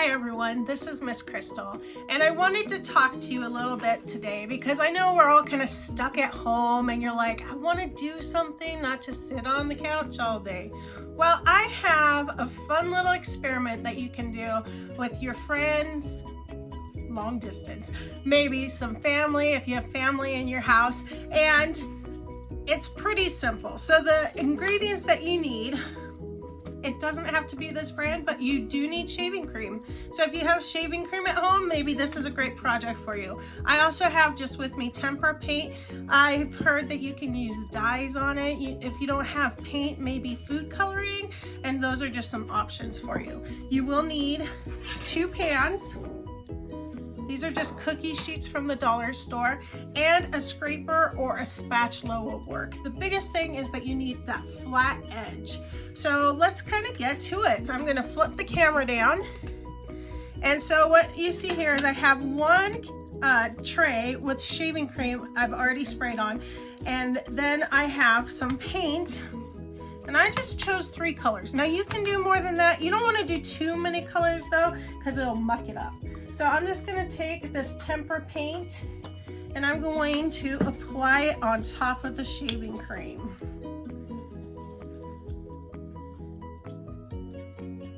Hi everyone, this is Miss Crystal, and I wanted to talk to you a little bit today because I know we're all kind of stuck at home and you're like, I want to do something, not just sit on the couch all day. Well, I have a fun little experiment that you can do with your friends, long distance, maybe some family if you have family in your house, and it's pretty simple. So the ingredients that you need, it doesn't have to be this brand, but you do need shaving cream. So if you have shaving cream at home, maybe this is a great project for you. I also have just with me tempera paint. I've heard that you can use dyes on it. If you don't have paint, maybe food coloring, and those are just some options for you. You will need 2 pans. These are just cookie sheets from the dollar store, and a scraper or a spatula will work. The biggest thing is that you need that flat edge. So let's kind of get to it. I'm going to flip the camera down. And so what you see here is I have one tray with shaving cream I've already sprayed on. And then I have some paint. And I just chose 3 colors. Now you can do more than that. You don't want to do too many colors though, because it'll muck it up. So I'm just going to take this tempera paint and I'm going to apply it on top of the shaving cream.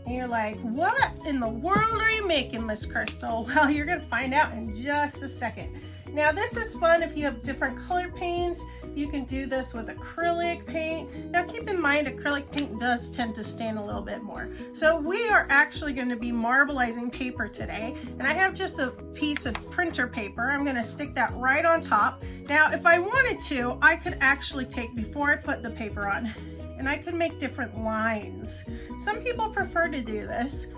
And you're like, what in the world are you making, Miss Crystal? Well, you're going to find out in just a second. Now this is fun if you have different color paints. You can do this with acrylic paint. Now keep in mind acrylic paint does tend to stain a little bit more. So we are actually going to be marbleizing paper today. And I have just a piece of printer paper. I'm going to stick that right on top. Now if I wanted to, I could actually take, before I put the paper on, and I could make different lines. Some people prefer to do this.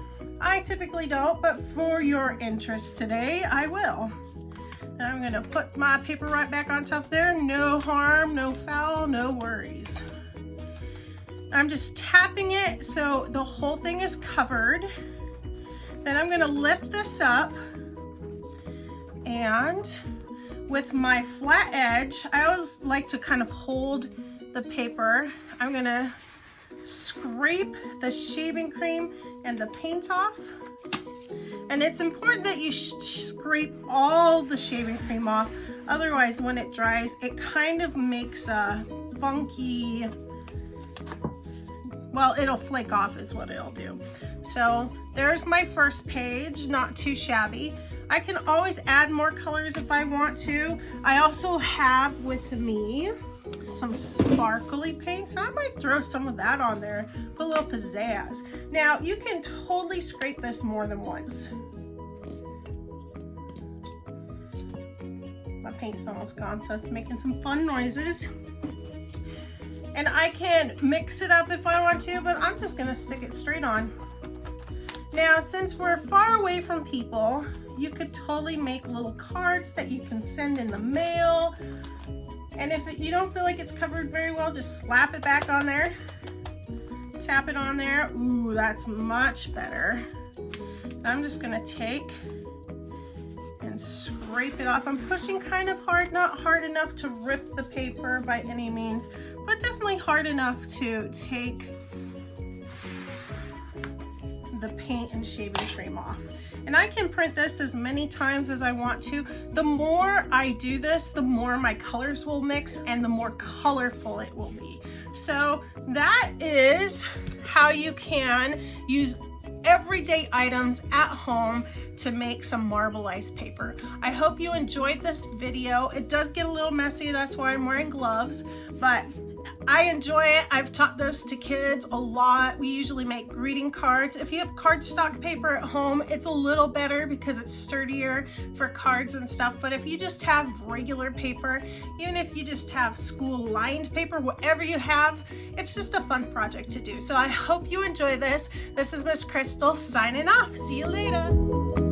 I typically don't, but for your interest today, I will. And I'm gonna put my paper right back on top there. No harm, no foul, no worries. I'm just tapping it so the whole thing is covered. Then I'm gonna lift this up, and with my flat edge, I always like to kind of hold the paper. I'm gonna scrape the shaving cream and the paint off. And it's important that you scrape all the shaving cream off. Otherwise, when it dries, it kind of makes a funky, well, it'll flake off is what it'll do. So there's my first page, not too shabby. I can always add more colors if I want to. I also have with me some sparkly paint, so I might throw some of that on there, put a little pizzazz. Now you can totally scrape this more than once. My paint's almost gone, so it's making some fun noises. And I can mix it up if I want to, but I'm just gonna stick it straight on. Now since we're far away from people, you could totally make little cards that you can send in the mail. And if you don't feel like it's covered very well, just slap it back on there. Tap it on there. Ooh, that's much better. I'm just gonna take and scrape it off. I'm pushing kind of hard, not hard enough to rip the paper by any means, but definitely hard enough to take the paint and shaving cream off. And I can print this as many times as I want to. The more I do this, the more my colors will mix and the more colorful it will be. So that is how you can use everyday items at home to make some marbleized paper. I hope you enjoyed this video. It does get a little messy, that's why I'm wearing gloves, but I enjoy it. I've taught this to kids a lot. We usually make greeting cards. If you have cardstock paper at home, it's a little better because it's sturdier for cards and stuff. But if you just have regular paper, even if you just have school lined paper, whatever you have, it's just a fun project to do. So I hope you enjoy this. This is Miss Crystal signing off. See you later.